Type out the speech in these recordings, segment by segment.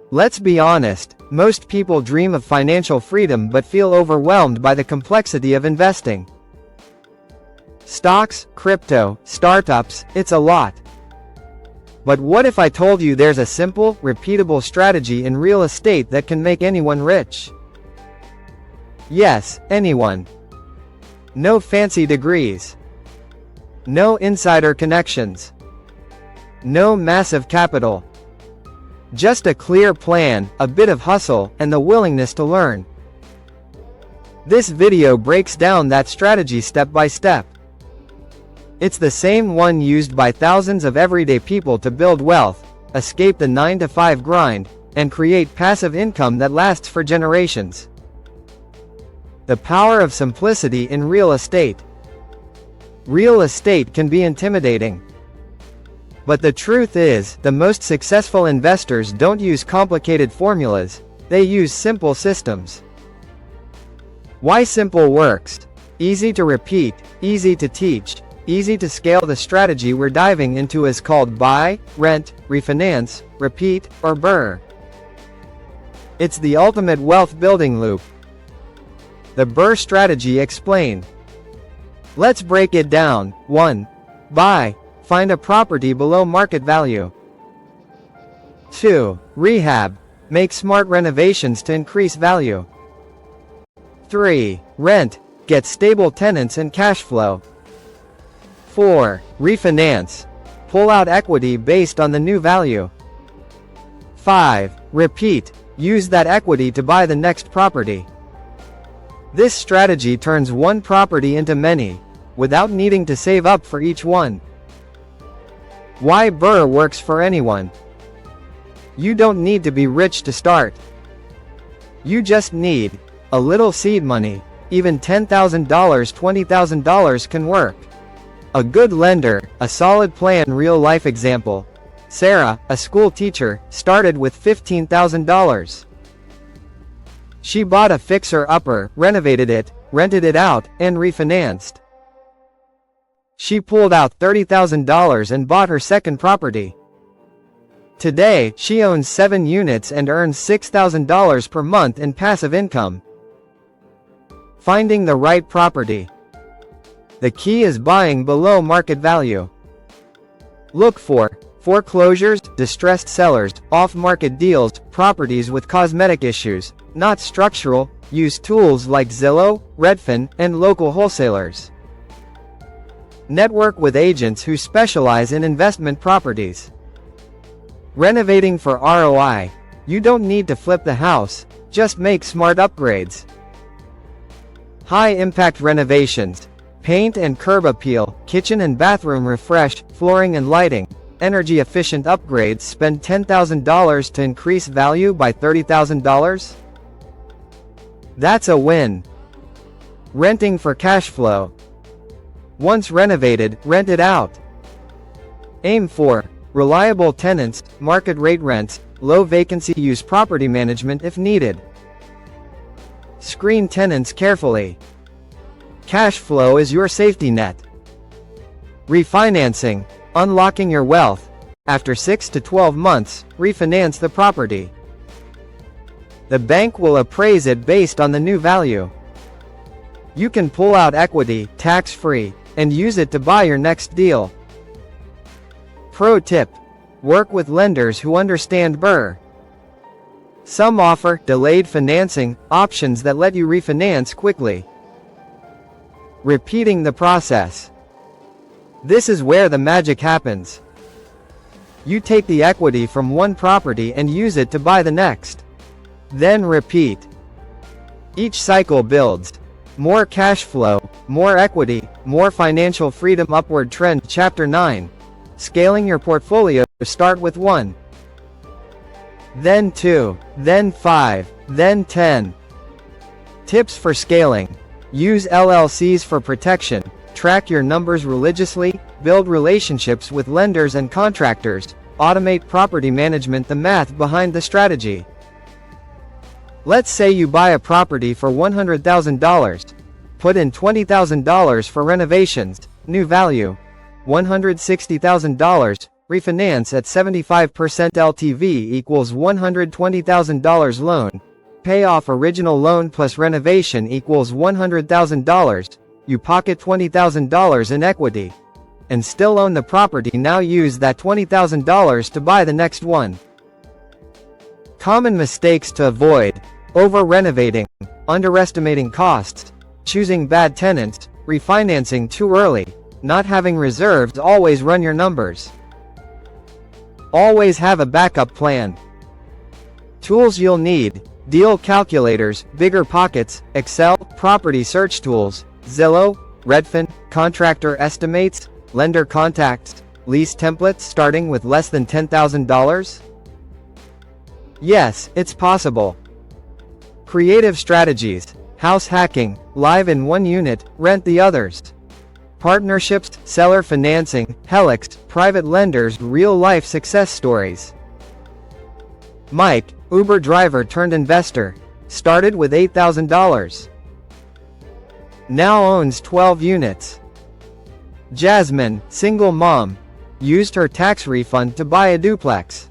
Let's be honest, most people dream of financial freedom but feel overwhelmed by the complexity of investing. Stocks, crypto, startups, it's a lot. But what if I told you there's a simple, repeatable strategy in real estate that can make anyone rich? Yes, anyone. No fancy degrees. No insider connections. No massive capital. Just a clear plan, a bit of hustle, and the willingness to learn. This video breaks down that strategy step by step. It's the same one used by thousands of everyday people to build wealth, escape the 9-to-5 grind, and create passive income that lasts for generations. The power of simplicity in real estate. Real estate can be intimidating. But the truth is, the most successful investors don't use complicated formulas, they use simple systems. Why simple works? Easy to repeat, easy to teach, easy to scale. The strategy we're diving into is called buy, rent, refinance, repeat, or BRRRR. It's the ultimate wealth building loop. The BRRRR strategy explained. Let's break it down. 1. Buy. Find a property below market value. 2. Rehab. Make smart renovations to increase value. 3. Rent. Get stable tenants and cash flow. 4. Refinance. Pull out equity based on the new value. 5. Repeat. Use that equity to buy the next property. This strategy turns one property into many, without needing to save up for each one. Why BRRRR works for anyone. You don't need to be rich to start. You just need a little seed money. Even $10,000, $20,000 can work. A good lender, a solid plan. Real life example. Sarah, a school teacher, started with $15,000. She bought a fixer-upper, renovated it, rented it out, and refinanced. She pulled out $30,000 and bought her second property. Today, she owns 7 units and earns $6,000 per month in passive income. Finding the right property. The key is buying below market value. Look for foreclosures, distressed sellers, off-market deals, properties with cosmetic issues, not structural. Use tools like Zillow, Redfin, and local wholesalers. Network with agents who specialize in investment properties. Renovating for ROI. You don't need to flip the house, just make smart upgrades. High-impact renovations. Paint and curb appeal, kitchen and bathroom refresh, flooring and lighting. Energy-efficient upgrades. Spend $10,000 to increase value by $30,000? That's a win. Renting for cash flow. Once renovated, rent it out. Aim for reliable tenants, market rate rents, low vacancy. Use property management if needed. Screen tenants carefully. Cash flow is your safety net. Refinancing. Unlocking your wealth. After 6 to 12 months, refinance the property. The bank will appraise it based on the new value. You can pull out equity, tax-free, and use it to buy your next deal. Pro tip. Work with lenders who understand BRRRR. Some offer delayed financing options that let you refinance quickly. Repeating the process. This is where the magic happens. You take the equity from one property and use it to buy the next. Then repeat. Each cycle builds more cash flow, more equity, more financial freedom. Upward trend. Chapter 9. Scaling your portfolio. Start with 1. Then 2. Then 5. Then 10. Tips for scaling. Use LLCs for protection. Track your numbers religiously. Build relationships with lenders and contractors. Automate property management. The math behind the strategy. Let's say you buy a property for $100,000. Put in $20,000 for renovations. New value $160,000. refinance at 75% LTV equals $120,000 loan. Pay off original loan plus renovation equals $100,000. You pocket $20,000 in equity. And still own the property. Now use that $20,000 to buy the next one. Common mistakes to avoid: over-renovating, underestimating costs, choosing bad tenants, refinancing too early, not having reserves. Always run your numbers. Always have a backup plan. Tools you'll need: deal calculators, bigger pockets, Excel, property search tools, Zillow, Redfin, contractor estimates, lender contacts, lease templates starting with less than $10,000? Yes, it's possible. Creative strategies: house hacking, live in one unit, rent the others. Partnerships, seller financing, Helix, private lenders, real-life success stories. Mike, Uber driver turned investor, started with $8,000. Now owns 12 units. Jasmine, single mom, used her tax refund to buy a duplex.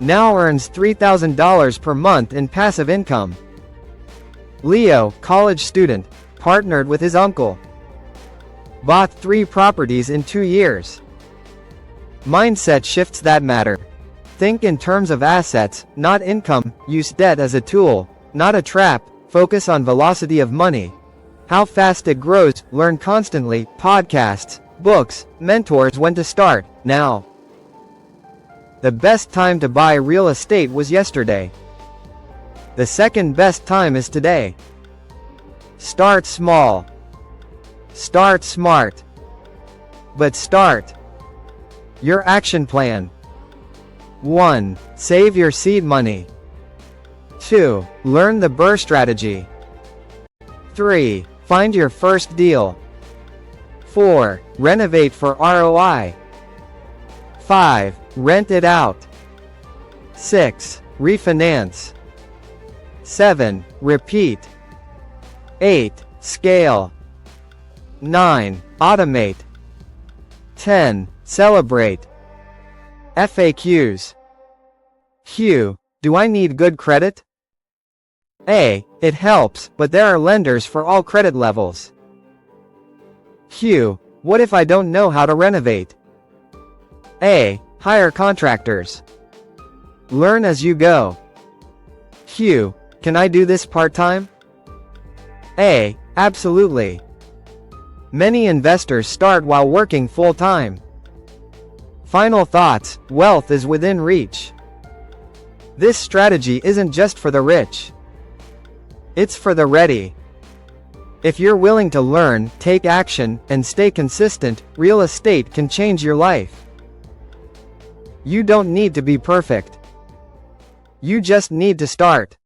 Now earns $3,000 per month in passive income. Leo, college student, partnered with his uncle. Bought 3 properties in 2 years. Mindset shifts that matter. Think in terms of assets, not income. Use debt as a tool, not a trap. Focus on velocity of money. How fast it grows. Learn constantly. Podcasts, books, mentors. When to start: now. The best time to buy real estate was yesterday. The second best time is today. Start small. Start smart. But start. Your action plan: 1. Save your seed money. 2. Learn the BRRRR strategy. 3. Find your first deal. 4. Renovate for ROI. 5. Rent it out. 6. Refinance. 7. Repeat. 8. Scale. 9. Automate. 10. Celebrate. FAQs. Q. Do I need good credit? A. It helps, but there are lenders for all credit levels. Q. What if I don't know how to renovate? A. Hire contractors. Learn as you go. Q. Can I do this part-time? A. Absolutely. Many investors start while working full-time. Final thoughts: wealth is within reach. This strategy isn't just for the rich. It's for the ready. If you're willing to learn, take action, and stay consistent, real estate can change your life. You don't need to be perfect. You just need to start.